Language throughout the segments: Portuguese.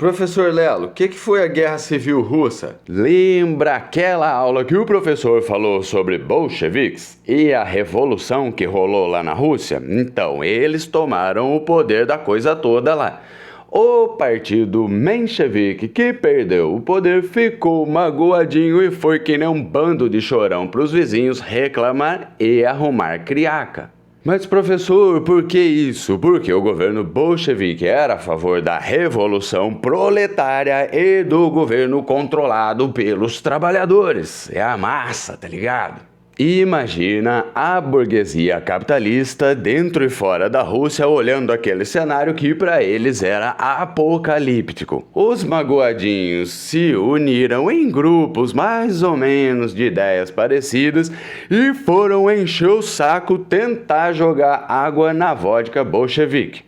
Professor Lelo, o que foi a Guerra Civil Russa? Lembra aquela aula que o professor falou sobre bolcheviques e a revolução que rolou lá na Rússia? Então, eles tomaram o poder da coisa toda lá. O partido menchevique que perdeu o poder ficou magoadinho e foi que nem um bando de chorão para os vizinhos reclamar e arrumar criaca. Mas professor, por que isso? Porque o governo bolchevique era a favor da revolução proletária e do governo controlado pelos trabalhadores. É a massa, tá ligado? Imagina a burguesia capitalista dentro e fora da Rússia olhando aquele cenário que para eles era apocalíptico. Os magoadinhos se uniram em grupos mais ou menos de ideias parecidas e foram encher o saco tentar jogar água na vodka bolchevique.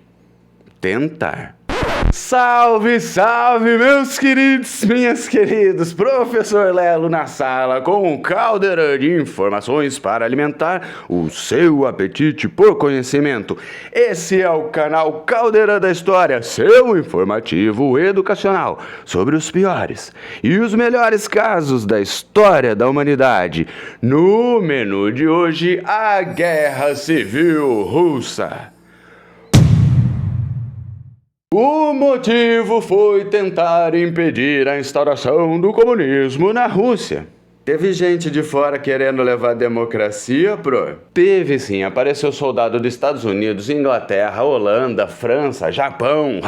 Tentar. Salve, salve, meus queridos, minhas queridas, Professor Lelo na sala com um caldeirão de informações para alimentar o seu apetite por conhecimento. Esse é o canal Caldeirão da História, seu informativo educacional sobre os piores e os melhores casos da história da humanidade. No menu de hoje, a Guerra Civil Russa. O motivo foi tentar impedir a instauração do comunismo na Rússia. Teve gente de fora querendo levar a democracia, pro? Teve sim, apareceu soldado dos Estados Unidos, Inglaterra, Holanda, França, Japão,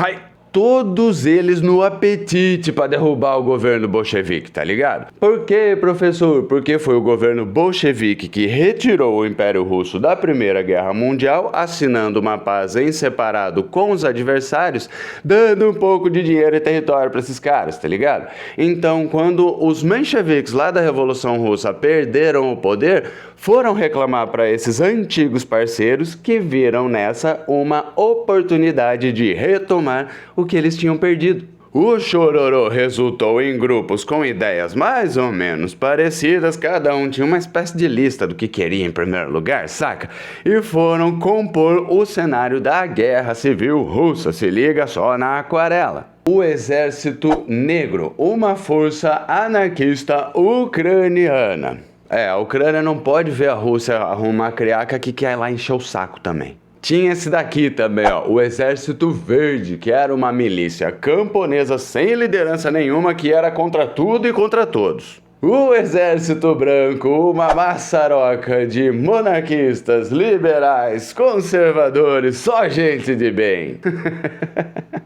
todos eles no apetite para derrubar o governo bolchevique, tá ligado? Por quê, professor? Porque foi o governo bolchevique que retirou o Império Russo da Primeira Guerra Mundial, assinando uma paz em separado com os adversários, dando um pouco de dinheiro e território para esses caras, tá ligado? Então, quando os mencheviques lá da Revolução Russa perderam o poder, foram reclamar para esses antigos parceiros que viram nessa uma oportunidade de retomar o que eles tinham perdido. O chororô resultou em grupos com ideias mais ou menos parecidas, cada um tinha uma espécie de lista do que queria em primeiro lugar, saca? E foram compor o cenário da Guerra Civil Russa, se liga só na aquarela. O Exército Negro, uma força anarquista ucraniana. A Ucrânia não pode ver a Rússia arrumar criaca que quer lá encher o saco também. Tinha esse daqui também, ó, o Exército Verde, que era uma milícia camponesa sem liderança nenhuma, que era contra tudo e contra todos. O Exército Branco, uma maçaroca de monarquistas, liberais, conservadores, só gente de bem.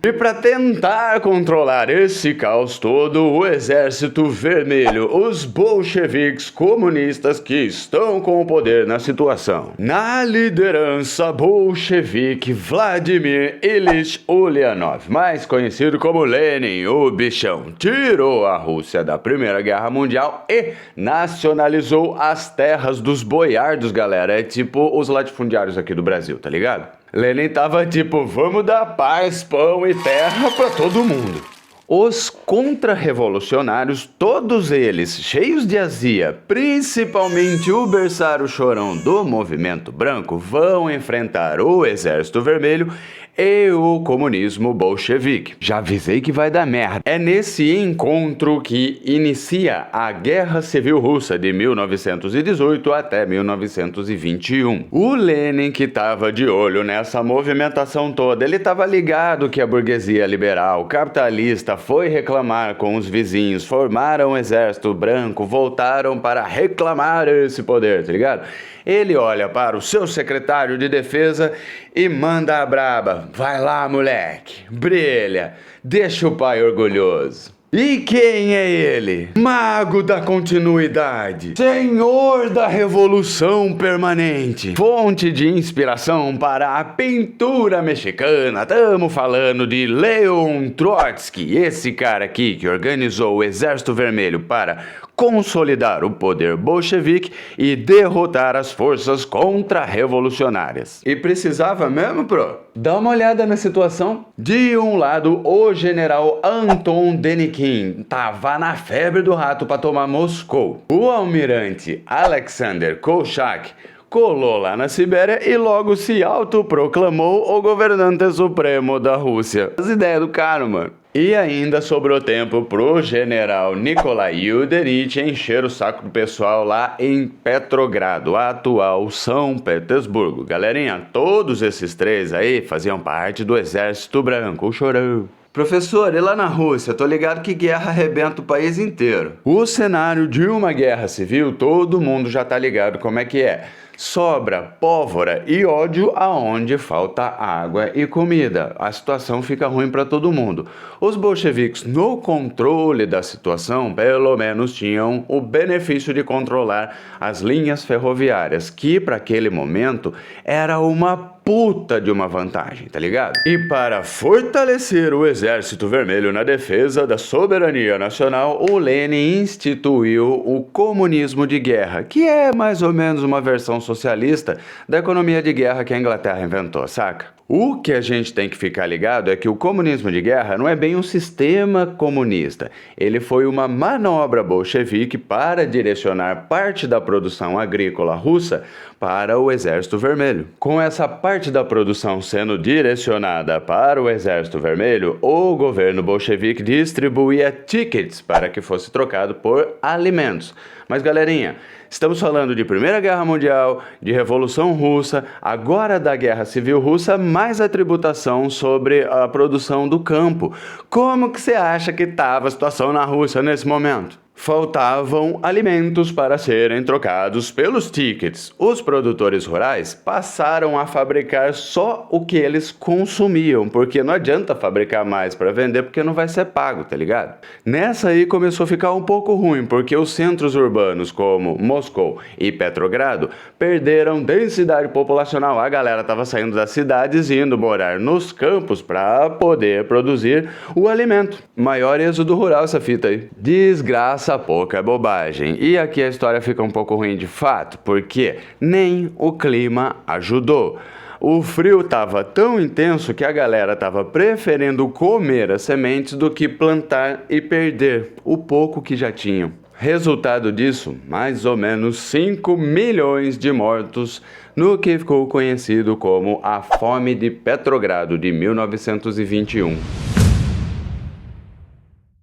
E para tentar controlar esse caos todo, o Exército Vermelho, os bolcheviques comunistas que estão com o poder na situação. Na liderança bolchevique, Vladimir Ilyich Ulyanov, mais conhecido como Lenin, o bichão, tirou a Rússia da Primeira Guerra Mundial e nacionalizou as terras dos boiardos, galera. É tipo os latifundiários aqui do Brasil, tá ligado? Lenin tava tipo, vamos dar paz, pão e terra pra todo mundo. Os contra-revolucionários, todos eles cheios de azia, principalmente o berçário chorão do movimento branco, vão enfrentar o Exército Vermelho e o comunismo bolchevique. Já avisei que vai dar merda. É nesse encontro que inicia a Guerra Civil Russa de 1918 até 1921. O Lenin, que estava de olho nessa movimentação toda, ele estava ligado que a burguesia liberal, capitalista, foi reclamar com os vizinhos, formaram um exército branco, voltaram para reclamar esse poder, tá ligado? Ele olha para o seu secretário de defesa e manda a braba. Vai lá, moleque, brilha, deixa o pai orgulhoso. E quem é ele? Mago da continuidade, senhor da revolução permanente, fonte de inspiração para a pintura mexicana. Estamos falando de Leon Trotsky, esse cara aqui que organizou o Exército Vermelho para consolidar o poder bolchevique e derrotar as forças contra-revolucionárias. E precisava mesmo, pro? Dá uma olhada na situação. De um lado, o general Anton Denikin tava na febre do rato para tomar Moscou. O almirante Alexander Kolchak colou lá na Sibéria e logo se autoproclamou o governante supremo da Rússia. As ideias do cara, mano. E ainda sobrou tempo pro general Nikolai Yudenich encher o saco do pessoal lá em Petrogrado, atual São Petersburgo. Galerinha, todos esses três aí faziam parte do Exército Branco, o chorão. Professor, e lá na Rússia? Tô ligado que guerra arrebenta o país inteiro. O cenário de uma guerra civil, todo mundo já tá ligado como é que é. Sobra pólvora e ódio aonde falta água e comida. A situação fica ruim para todo mundo. Os bolcheviques, no controle da situação, pelo menos tinham o benefício de controlar as linhas ferroviárias, que para aquele momento era uma puta de uma vantagem, tá ligado? E para fortalecer o Exército Vermelho na defesa da soberania nacional, o Lenin instituiu o comunismo de guerra, que é mais ou menos uma versão socialista da economia de guerra que a Inglaterra inventou, saca? O que a gente tem que ficar ligado é que o comunismo de guerra não é bem um sistema comunista. Ele foi uma manobra bolchevique para direcionar parte da produção agrícola russa para o Exército Vermelho. Com essa parte da produção sendo direcionada para o Exército Vermelho, o governo bolchevique distribuía tickets para que fosse trocado por alimentos. Mas galerinha, estamos falando de Primeira Guerra Mundial, de Revolução Russa, agora da Guerra Civil Russa, mais a tributação sobre a produção do campo. Como que você acha que estava a situação na Rússia nesse momento? Faltavam alimentos para serem trocados pelos tickets. Os produtores rurais passaram a fabricar só o que eles consumiam, porque não adianta fabricar mais para vender porque não vai ser pago, tá ligado? Nessa aí começou a ficar um pouco ruim, porque os centros urbanos como Moscou e Petrogrado perderam densidade populacional. A galera tava saindo das cidades e indo morar nos campos para poder produzir o alimento. Maior êxodo rural essa fita aí. Desgraça pouca bobagem. E aqui a história fica um pouco ruim de fato, porque nem o clima ajudou. O frio estava tão intenso que a galera estava preferindo comer as sementes do que plantar e perder o pouco que já tinham. Resultado disso, mais ou menos 5 milhões de mortos no que ficou conhecido como a Fome de Petrogrado de 1921.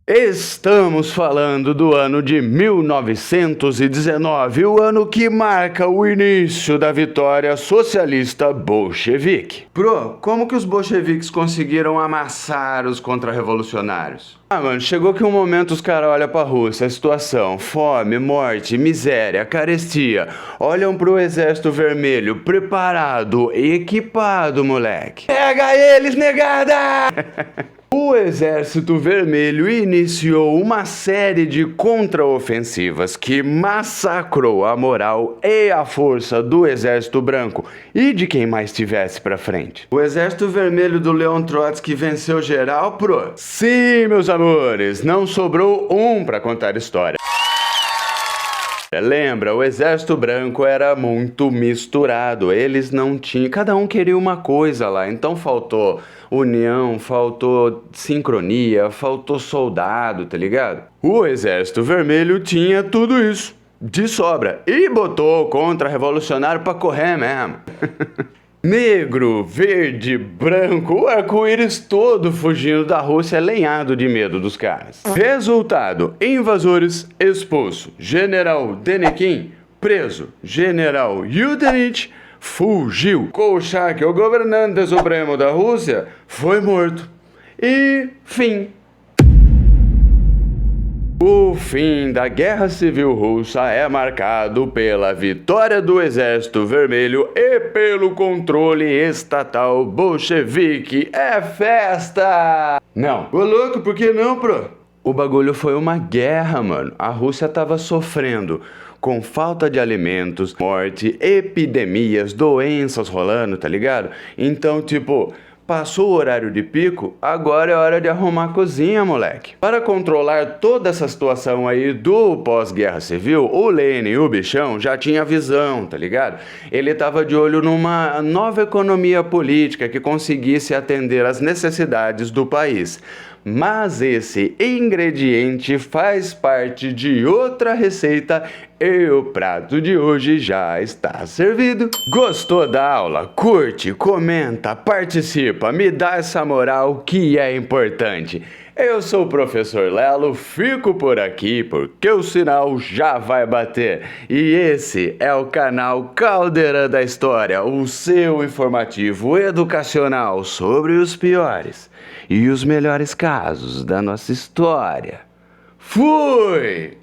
Estamos falando do ano de 1919, o ano que marca o início da vitória socialista bolchevique. Pro, como que os bolcheviques conseguiram amassar os contra-revolucionários? Mano, chegou que um momento os caras olham pra Rússia, a situação, fome, morte, miséria, carestia, olham pro Exército Vermelho, preparado, equipado, moleque. Pega eles, negada! O Exército Vermelho iniciou uma série de contraofensivas que massacrou a moral e a força do Exército Branco e de quem mais tivesse pra frente. O Exército Vermelho do Leon Trotsky venceu geral, pro? Sim, meus amores, não sobrou um pra contar história. Lembra, o Exército Branco era muito misturado, eles não tinham, cada um queria uma coisa lá, então faltou união, faltou sincronia, faltou soldado, tá ligado? O Exército Vermelho tinha tudo isso, de sobra, e botou o contra-revolucionário pra correr mesmo. Negro, verde, branco, o arco-íris todo fugindo da Rússia, lenhado de medo dos caras. Resultado, invasores expulso, General Denikin preso, General Yudenich fugiu, Kolchak, o governante supremo da Rússia, foi morto. E fim. O fim da Guerra Civil Russa é marcado pela vitória do Exército Vermelho e pelo controle estatal bolchevique. É festa! Não. Ô louco, por que não, pro? O bagulho foi uma guerra, mano. A Rússia tava sofrendo com falta de alimentos, morte, epidemias, doenças rolando, tá ligado? Então, tipo, passou o horário de pico, agora é hora de arrumar a cozinha, moleque. Para controlar toda essa situação aí do pós-guerra civil, o Lenin, o bichão, já tinha visão, tá ligado? Ele tava de olho numa nova economia política que conseguisse atender às necessidades do país. Mas esse ingrediente faz parte de outra receita e o prato de hoje já está servido. Gostou da aula? Curte, comenta, participa, me dá essa moral que é importante. Eu sou o professor Lelo, fico por aqui porque o sinal já vai bater. E esse é o canal Caldeirão da História, o seu informativo educacional sobre os piores e os melhores casos da nossa história. Fui!